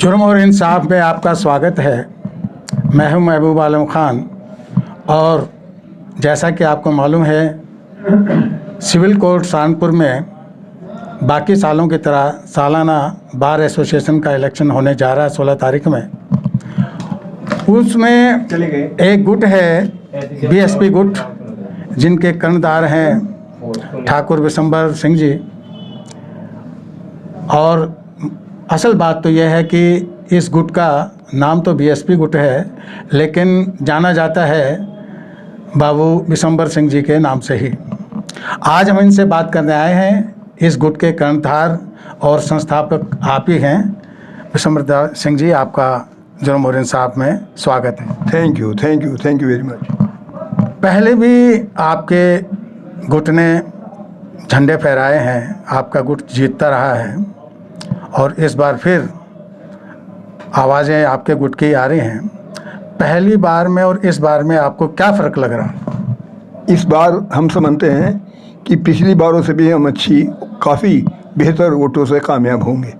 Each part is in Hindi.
जुर्म और इंसाफ में आपका स्वागत है। मैं हूं महबूब आलम खान और जैसा कि आपको मालूम है सिविल कोर्ट सहारनपुर में बाकी सालों की तरह सालाना बार एसोसिएशन का इलेक्शन होने जा रहा है 16 तारीख में। उसमें एक गुट है बीएसपी गुट जिनके कर्णधार हैं ठाकुर विशंबर सिंह जी। और असल बात तो यह है कि इस गुट का नाम तो बीएसपी गुट है लेकिन जाना जाता है बाबू विशंबर सिंह जी के नाम से ही। आज हम इनसे बात करने आए हैं। इस गुट के कर्णधार और संस्थापक आप ही हैं। विशंबर सिंह जी, आपका जुर्म और इंसाफ में स्वागत है। Thank you very much. पहले भी आपके गुट ने झंडे फहराए हैं, आपका गुट जीतता रहा है और इस बार फिर आवाज़ें आपके गुट की आ रही हैं। पहली बार में और इस बार में आपको क्या फ़र्क लग रहा है? इस बार हम समझते हैं कि पिछली बारों से भी हम काफ़ी बेहतर वोटों से कामयाब होंगे।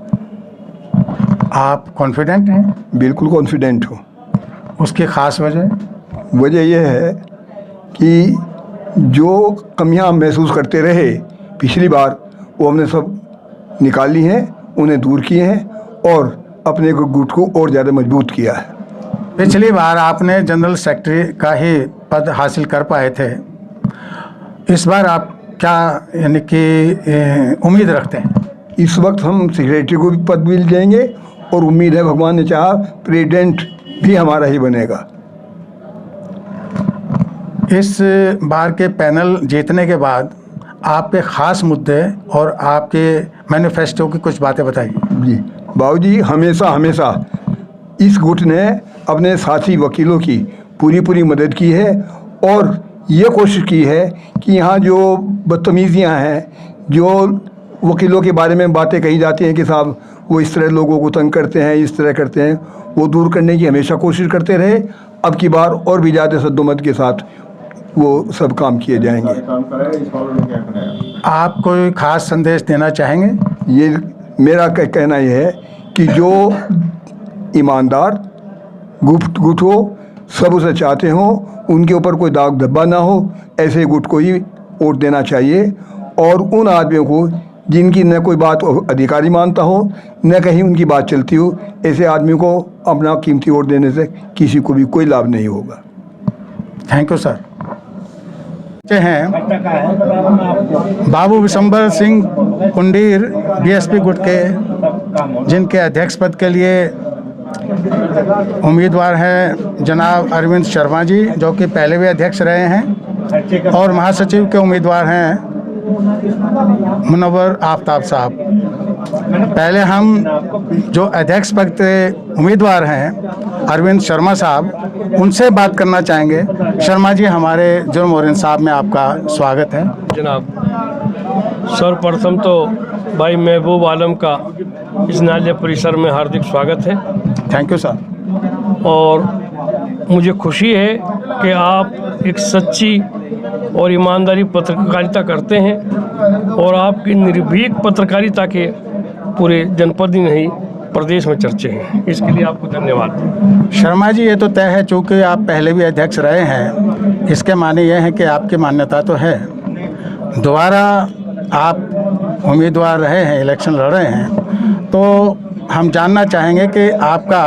आप कॉन्फिडेंट हैं? बिल्कुल कॉन्फिडेंट हूँ। उसकी ख़ास वजह यह है कि जो कमियां हम महसूस करते रहे पिछली बार वो हमने सब निकाली हैं, उन्हें दूर किए हैं और अपने गुट को और ज़्यादा मजबूत किया है। पिछली बार आपने जनरल सेक्रेटरी का ही पद हासिल कर पाए थे। इस बार आप क्या यानी कि उम्मीद रखते हैं? इस वक्त हम सेक्रेटरी को भी पद मिल जाएंगे और उम्मीद है भगवान ने चाहा प्रेसिडेंट भी हमारा ही बनेगा। इस बार के पैनल जीतने के बाद आपके ख़ास मुद्दे और आपके मैनिफेस्टो की कुछ बातें बताइए। जी बाबूजी, हमेशा इस गुट ने अपने साथी वकीलों की पूरी मदद की है और ये कोशिश की है कि यहाँ जो बदतमीज़ियाँ हैं, जो वकीलों के बारे में बातें कही जाती हैं कि साहब वो इस तरह लोगों को तंग करते हैं, इस तरह करते हैं, वो दूर करने की हमेशा कोशिश करते रहे। अब की बार और भी ज़्यादा सद्दोमत के साथ वो सब काम किए जाएंगे। आप कोई ख़ास संदेश देना चाहेंगे? ये मेरा कहना ये है कि जो ईमानदार गुट हो, सब उसे चाहते हो, उनके ऊपर कोई दाग धब्बा ना हो, ऐसे गुट को ही वोट देना चाहिए। और उन आदमियों को जिनकी न कोई बात अधिकारी मानता हो न कहीं उनकी बात चलती हो, ऐसे आदमी को अपना कीमती वोट देने से किसी को भी कोई लाभ नहीं होगा। Thank you sir. हैं बाबू विशंबर सिंह कुंडीर बीएसपी गुट के, जिनके अध्यक्ष पद के लिए उम्मीदवार हैं जनाब अरविंद शर्मा जी, जो कि पहले भी अध्यक्ष रहे हैं, और महासचिव के उम्मीदवार हैं मुनव्वर आफ्ताब साहब। पहले हम जो अध्यक्ष पद के उम्मीदवार हैं अरविंद शर्मा साहब, उनसे बात करना चाहेंगे। शर्मा जी, हमारे जुर्म और इंसाफ में आपका स्वागत है। जनाब, सर्वप्रथम तो भाई महबूब आलम का इस न्यायालय परिसर में हार्दिक स्वागत है। Thank you sir. और मुझे खुशी है कि आप एक सच्ची और ईमानदारी पत्रकारिता करते हैं और आपकी निर्भीक पत्रकारिता के पूरे जनपद ही नहीं प्रदेश में चर्चे हैं। इसके लिए आपको धन्यवाद। शर्मा जी, ये तो तय है चूँकि आप पहले भी अध्यक्ष रहे हैं, इसके माने ये है कि आपकी मान्यता तो है। दोबारा आप उम्मीदवार रहे हैं, इलेक्शन लड़ रहे हैं, तो हम जानना चाहेंगे कि आपका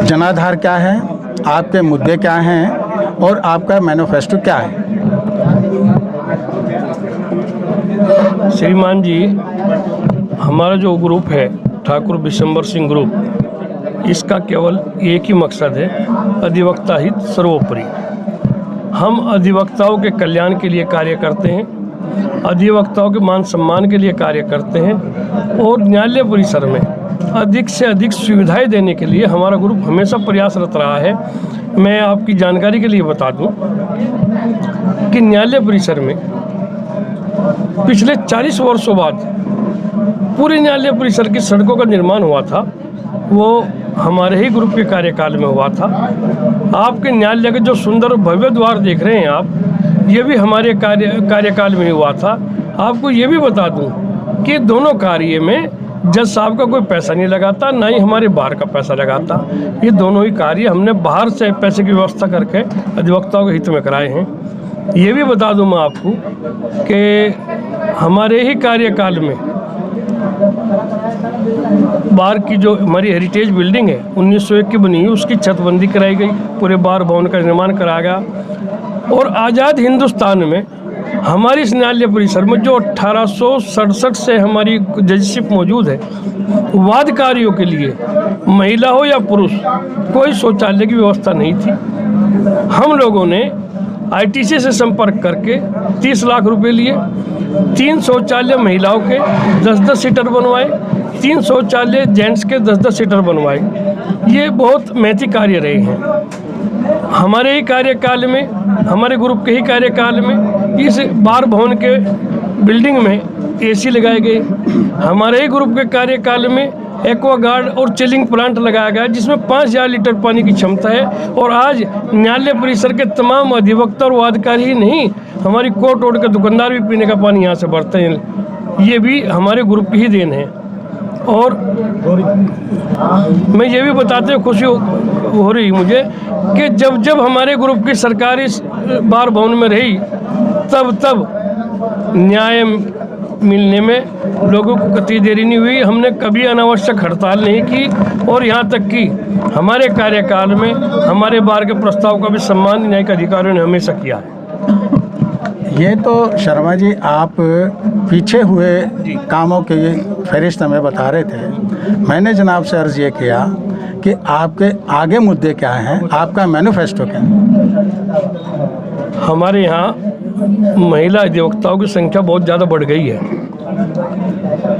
जनाधार क्या है, आपके मुद्दे क्या हैं और आपका मैनिफेस्टो क्या है। श्रीमान जी, हमारा जो ग्रुप है ठाकुर विशंबर सिंह ग्रुप, इसका केवल एक ही मकसद है, अधिवक्ता हित सर्वोपरि। हम अधिवक्ताओं के कल्याण के लिए कार्य करते हैं, अधिवक्ताओं के मान सम्मान के लिए कार्य करते हैं और न्यायालय परिसर में अधिक से अधिक सुविधाएं देने के लिए हमारा ग्रुप हमेशा प्रयासरत रहा है। मैं आपकी जानकारी के लिए बता दूं कि न्यायालय परिसर में पिछले 40 वर्षों बाद पूरे न्यायालय परिसर की सड़कों का निर्माण हुआ था, वो हमारे ही ग्रुप के कार्यकाल में हुआ था। आपके न्यायालय के जो सुंदर भव्य द्वार देख रहे हैं आप, ये भी हमारे कार्यकाल में हुआ था। आपको ये भी बता दूं कि दोनों कार्य में जज साहब का कोई पैसा नहीं लगाता, ना ही हमारे बाहर का पैसा लगाता। ये दोनों ही कार्य हमने बाहर से पैसे की व्यवस्था करके अधिवक्ताओं के हित में कराए हैं। ये भी बता दूं मैं आपको कि हमारे ही कार्यकाल में बार की जो हमारी हेरिटेज बिल्डिंग है 1901 की बनी हुई, उसकी छतबंदी कराई गई, पूरे बार भवन का निर्माण कराया गया। और आज़ाद हिंदुस्तान में हमारी इस न्यायालय परिसर में जो 1867 से हमारी जजशिप मौजूद है, वादकारियों के लिए महिला हो या पुरुष कोई शौचालय की व्यवस्था नहीं थी। हम लोगों ने ITC से संपर्क करके 30 लाख रुपए लिए, 3 शौचालय महिलाओं के 10-10 सीटर बनवाए, 3 शौचालय जेंट्स के 10-10 सीटर बनवाए। ये बहुत मेहनती कार्य रहे हैं। हमारे ही कार्यकाल में, हमारे ग्रुप के ही कार्यकाल में इस बार भवन के बिल्डिंग में AC लगाए गए। हमारे ही ग्रुप के कार्यकाल में एक्वागार्ड और चिलिंग प्लांट लगाया गया, जिसमें 5000 लीटर पानी की क्षमता है। और आज न्यायालय परिसर के तमाम अधिवक्ता और वादकारी ही नहीं, हमारी कोर्ट रोड के दुकानदार भी पीने का पानी यहाँ से भरते हैं। ये भी हमारे ग्रुप की ही देन है। और मैं ये भी बताते हुए खुशी हो रही मुझे कि जब जब हमारे ग्रुप की सरकार इस बार भवन में रही, तब न्याय मिलने में लोगों को कतई देरी नहीं हुई। हमने कभी अनावश्यक हड़ताल नहीं की, और यहाँ तक कि हमारे कार्यकाल में हमारे बार के प्रस्ताव का भी सम्मान न्यायिक अधिकारियों ने हमेशा किया है। ये तो शर्मा जी आप पीछे हुए कामों के फहरिस्त हमें बता रहे थे। मैंने जनाब से अर्ज़ ये किया कि आपके आगे मुद्दे क्या हैं, आपका मैनिफेस्टो क्या है। हमारे यहाँ महिला अधिवक्ताओं की संख्या बहुत ज़्यादा बढ़ गई है।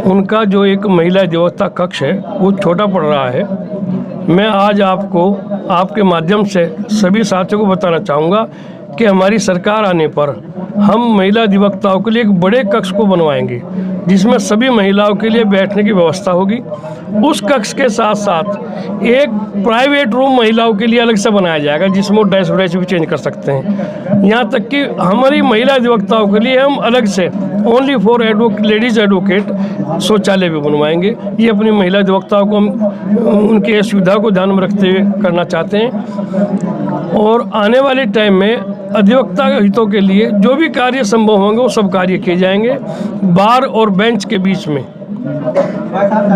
उनका जो एक महिला अधिवक्ता कक्ष है वो छोटा पड़ रहा है। मैं आज आपको आपके माध्यम से सभी साथियों को बताना चाहूँगा कि हमारी सरकार आने पर हम महिला अधिवक्ताओं के लिए एक बड़े कक्ष को बनवाएंगे, जिसमें सभी महिलाओं के लिए बैठने की व्यवस्था होगी। उस कक्ष के साथ साथ एक प्राइवेट रूम महिलाओं के लिए अलग से बनाया जाएगा, जिसमें वो ड्रेस व्रेस भी चेंज कर सकते हैं। यहाँ तक कि हमारी महिला अधिवक्ताओं के लिए हम अलग से ओनली फॉर लेडीज़ एडवोकेट शौचालय भी बनवाएंगे। ये अपनी महिला अधिवक्ताओं को हम उनकी सुविधा को ध्यान में रखते हुए करना चाहते हैं। और आने वाले टाइम में अधिवक्ता हितों के लिए जो भी कार्य संभव होंगे वो सब कार्य किए जाएंगे। बार और बेंच के बीच में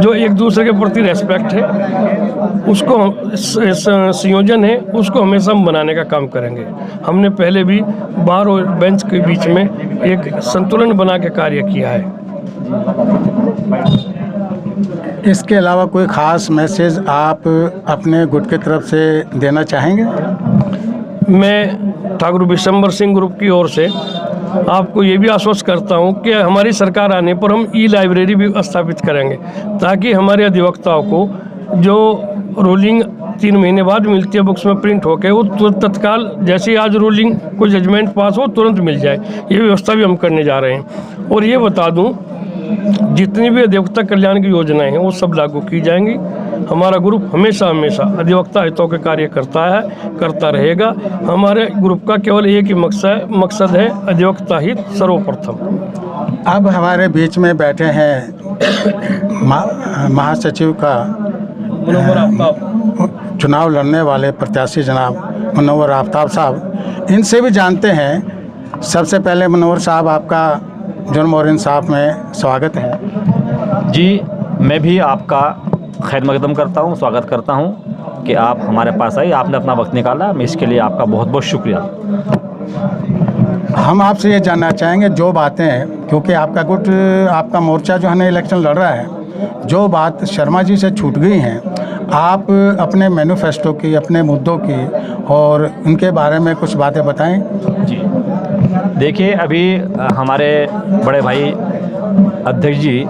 जो एक दूसरे के प्रति रेस्पेक्ट है, उसको संयोजन है, उसको हमेशा हम बनाने का काम करेंगे। हमने पहले भी बार और बेंच के बीच में एक संतुलन बना के कार्य किया है। इसके अलावा कोई ख़ास मैसेज आप अपने गुट की तरफ से देना चाहेंगे? मैं ठाकुर विशंबर सिंह ग्रुप की ओर से आपको ये भी आश्वस्त करता हूँ कि हमारी सरकार आने पर हम लाइब्रेरी भी स्थापित करेंगे, ताकि हमारे अधिवक्ताओं को जो रूलिंग 3 महीने बाद मिलती है बुक्स में प्रिंट होकर, वो तत्काल जैसे ही आज रूलिंग कोई जजमेंट पास हो तुरंत मिल जाए। ये व्यवस्था भी हम करने जा रहे हैं। और ये बता दूँ, जितनी भी अधिवक्ता कल्याण की योजनाएं हैं वो सब लागू की जाएंगी। हमारा ग्रुप हमेशा अधिवक्ता हितों के कार्य करता रहेगा। हमारे ग्रुप का केवल एक ही मकसद है, अधिवक्ता हित सर्वप्रथम। अब हमारे बीच में बैठे हैं महासचिव का मुनव्वर आफ्ताब, चुनाव लड़ने वाले प्रत्याशी जनाब मुनव्वर आफ्ताब साहब। इनसे भी जानते हैं। सबसे पहले मुनव्वर साहब, आपका जुर्म और इंसाफ में स्वागत है। जी, मैं भी आपका खैर मकदम करता हूँ, स्वागत करता हूँ कि आप हमारे पास आए, आपने अपना वक्त निकाला। मैं इसके लिए आपका बहुत बहुत शुक्रिया। हम आपसे ये जानना चाहेंगे, जो बातें, क्योंकि आपका गुट, आपका मोर्चा जो है ना इलेक्शन लड़ रहा है, जो बात शर्मा जी से छूट गई हैं, आप अपने मैनिफेस्टो की, अपने मुद्दों की और उनके बारे में कुछ बातें बताएं। जी देखिए, अभी हमारे बड़े भाई अध्यक्ष जी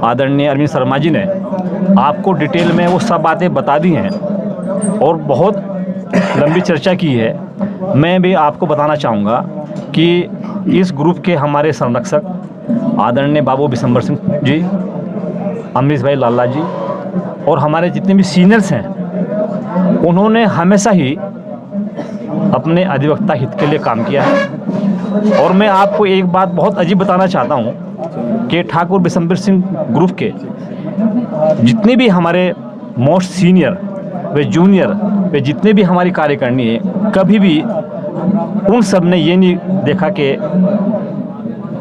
आदरणीय अरविंद शर्मा जी ने आपको डिटेल में वो सब बातें बता दी हैं और बहुत लंबी चर्चा की है। मैं भी आपको बताना चाहूँगा कि इस ग्रुप के हमारे संरक्षक आदरणीय बाबू विशंबर सिंह जी, अमरीश भाई लाला जी और हमारे जितने भी सीनियर्स हैं, उन्होंने हमेशा ही अपने अधिवक्ता हित के लिए काम किया है। और मैं आपको एक बात बहुत अजीब बताना चाहता हूँ कि ठाकुर विशंबर सिंह ग्रुप के जितने भी हमारे मोस्ट सीनियर व जूनियर वे जितने भी हमारी कार्यकारिणी है, कभी भी उन सब ने ये नहीं देखा कि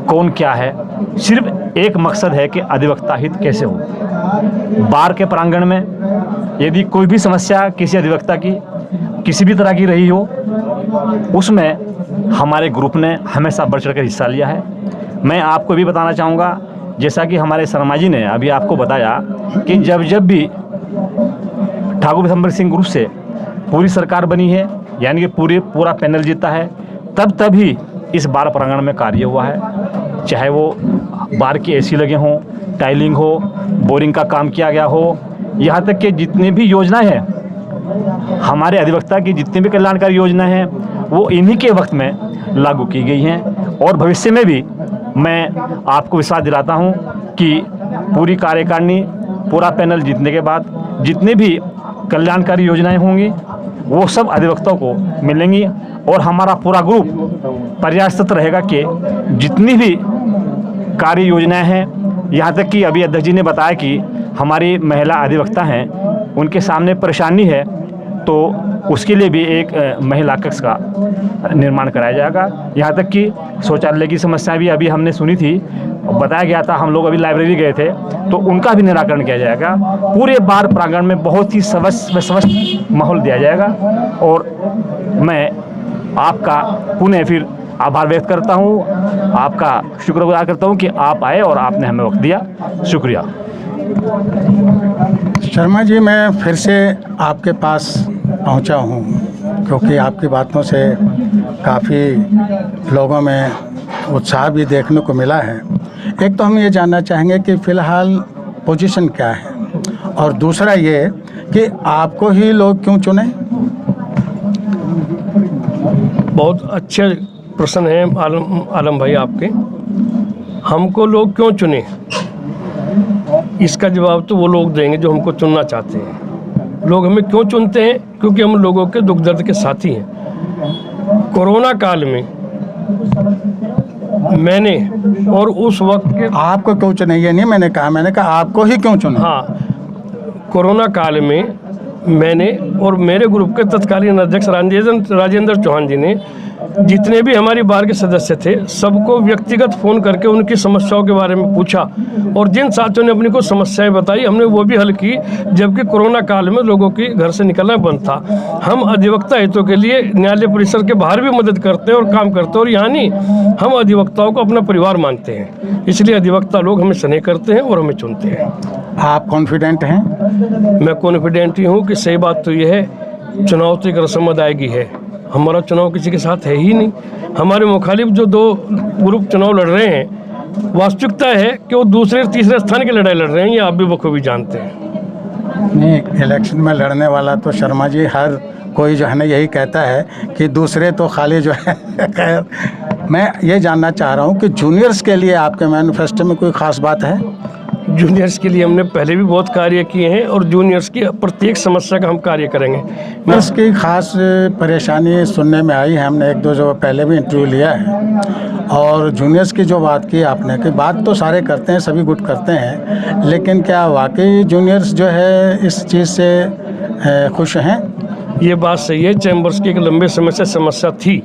कौन क्या है। सिर्फ एक मकसद है कि अधिवक्ता हित कैसे हो। बार के प्रांगण में यदि कोई भी समस्या किसी अधिवक्ता की किसी भी तरह की रही हो, उसमें हमारे ग्रुप ने हमेशा बढ़ चढ़ कर हिस्सा लिया है। मैं आपको भी बताना चाहूँगा, जैसा कि हमारे शर्मा जी ने अभी आपको बताया कि जब भी ठाकुर बिशंबर सिंह ग्रुप से पूरी सरकार बनी है, यानी कि पूरा पैनल जीता है, तब ही इस बार प्रांगण में कार्य हुआ है। चाहे वो बार की एसी लगे हों, टाइलिंग हो, बोरिंग का काम किया गया हो, यहाँ तक कि जितने भी योजनाएं हैं, हमारे अधिवक्ता की जितनी भी कल्याणकारी योजनाएं हैं, वो इन्हीं के वक्त में लागू की गई हैं। और भविष्य में भी मैं आपको विश्वास दिलाता हूँ कि पूरी कार्यकारिणी, पूरा पैनल जीतने के बाद जितने भी कल्याणकारी योजनाएं होंगी वो सब अधिवक्ताओं को मिलेंगी, और हमारा पूरा ग्रुप प्रयासरत रहेगा कि जितनी भी कार्य योजनाएं हैं, यहाँ तक कि अभी अध्यक्ष जी ने बताया कि हमारी महिला अधिवक्ता हैं, उनके सामने परेशानी है, तो उसके लिए भी एक महिला कक्ष का निर्माण कराया जाएगा। यहाँ तक कि शौचालय की समस्या भी अभी हमने सुनी थी, बताया गया था, हम लोग अभी लाइब्रेरी गए थे, तो उनका भी निराकरण किया जाएगा। पूरे बार प्रांगण में बहुत ही स्वस्थ माहौल दिया जाएगा। और मैं आपका पुनः फिर आभार व्यक्त करता हूँ, आपका शुक्रगुजार करता हूँ कि आप आए और आपने हमें वक्त दिया। शुक्रिया। शर्मा जी, मैं फिर से आपके पास पहुंचा हूं क्योंकि आपकी बातों से काफ़ी लोगों में उत्साह भी देखने को मिला है। एक तो हम ये जानना चाहेंगे कि फ़िलहाल पोजीशन क्या है, और दूसरा ये कि आपको ही लोग क्यों चुने। बहुत अच्छे प्रश्न है आलम भाई आपके। हमको लोग क्यों चुने, इसका जवाब तो वो लोग देंगे जो हमको चुनना चाहते हैं। लोग हमें क्यों चुनते हैं? क्योंकि हम लोगों के दुख दर्द के साथी हैं। कोरोना काल में मैंने और उस वक्त के आपको क्यों चुने ये नहीं मैंने कहा आपको ही क्यों चुना। हाँ, कोरोना काल में मैंने और मेरे ग्रुप के तत्कालीन अध्यक्ष राजेंद्र चौहान जी ने जितने भी हमारी बार के सदस्य थे सबको व्यक्तिगत फ़ोन करके उनकी समस्याओं के बारे में पूछा, और जिन साथियों ने अपनी को समस्याएं बताई हमने वो भी हल की, जबकि कोरोना काल में लोगों की घर से निकलना बंद था। हम अधिवक्ता हितों के लिए न्यायालय परिसर के बाहर भी मदद करते हैं और काम करते हैं, और यहाँ नहीं, हम अधिवक्ताओं को अपना परिवार मानते हैं, इसलिए अधिवक्ता लोग हमें स्नेह करते हैं और हमें चुनते हैं। आप कॉन्फिडेंट हैं? मैं कॉन्फिडेंट ही हूँ कि सही बात तो यह है, चुनाव तो एक रस्म अदायगी है। हमारा चुनाव किसी के साथ है ही नहीं। हमारे मुखालिफ जो दो ग्रुप चुनाव लड़ रहे हैं, वास्तविकता है कि वो दूसरे तीसरे स्थान की लड़ाई लड़ रहे हैं, ये आप भी बखूबी जानते हैं। नहीं, इलेक्शन में लड़ने वाला तो शर्मा जी हर कोई जो है ना यही कहता है कि दूसरे तो खाली जो है खैर, मैं ये जानना चाह रहा हूँ कि जूनियर्स के लिए आपके मैनिफेस्टो में कोई ख़ास बात है? जूनियर्स के लिए हमने पहले भी बहुत कार्य किए हैं और जूनियर्स की प्रत्येक समस्या का हम कार्य करेंगे। मैं इसकी खास परेशानी सुनने में आई है, हमने एक दो जो पहले भी इंटरव्यू लिया है, और जूनियर्स की जो बात की आपने कि बात तो सारे करते हैं, सभी गुट करते हैं, लेकिन क्या वाकई जूनियर्स जो है इस चीज़ से खुश हैं? ये बात सही है, चैम्बर्स की एक लंबे समय से समस्या थी,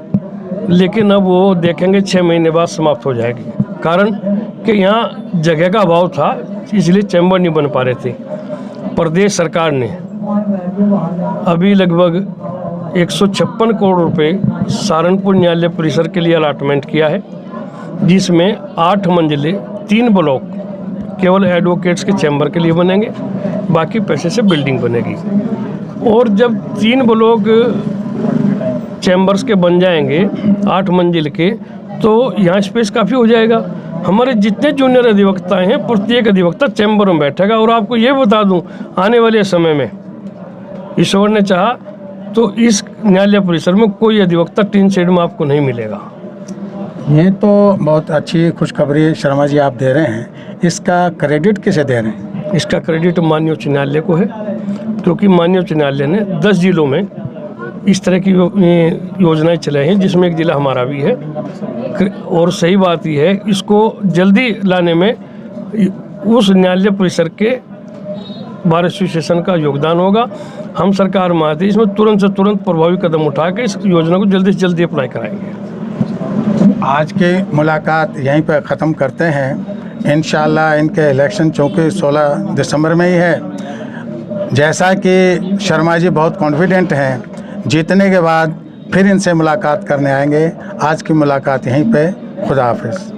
लेकिन अब वो देखेंगे 6 महीने बाद समाप्त हो जाएगी। कारण कि यहाँ जगह का अभाव था, इसलिए चैम्बर नहीं बन पा रहे थे। प्रदेश सरकार ने अभी लगभग 156 करोड़ रुपए सहारनपुर न्यायालय परिसर के लिए अलाटमेंट किया है, जिसमें 8 मंजिले 3 ब्लॉक केवल एडवोकेट्स के चैम्बर के लिए बनेंगे, बाकी पैसे से बिल्डिंग बनेगी। और जब 3 ब्लॉक चैम्बर्स के बन जाएंगे 8 मंजिल के, तो यहाँ स्पेस काफ़ी हो जाएगा। हमारे जितने जूनियर अधिवक्ता हैं, प्रत्येक अधिवक्ता चैम्बर में बैठेगा। और आपको ये बता दूं, आने वाले समय में ईश्वर ने चाहा तो इस न्यायालय परिसर में कोई अधिवक्ता 3 शेड में आपको नहीं मिलेगा। ये तो बहुत अच्छी खुशखबरी शर्मा जी आप दे रहे हैं, इसका क्रेडिट किसे दे रहे हैं? इसका क्रेडिट माननीय उच्च न्यायालय को है, क्योंकि माननीय उच्च न्यायालय ने 10 जिलों में इस तरह की योजनाएं चलाई हैं, जिसमें एक जिला हमारा भी है। और सही बात यह है, इसको जल्दी लाने में उस न्यायालय परिसर के बार एसोसिएशन का योगदान होगा। हम सरकार में आते इसमें तुरंत से तुरंत प्रभावी कदम उठा के इस योजना को जल्दी से जल्दी अप्लाई कराएंगे। आज की मुलाकात यहीं पर ख़त्म करते हैं। इंशाल्लाह इनके इलेक्शन चूँकि 16 दिसंबर में ही है। जैसा कि शर्मा जी बहुत कॉन्फिडेंट हैं, जीतने के बाद फिर इनसे मुलाकात करने आएंगे। आज की मुलाकात यहीं पे। खुदा हाफिज़।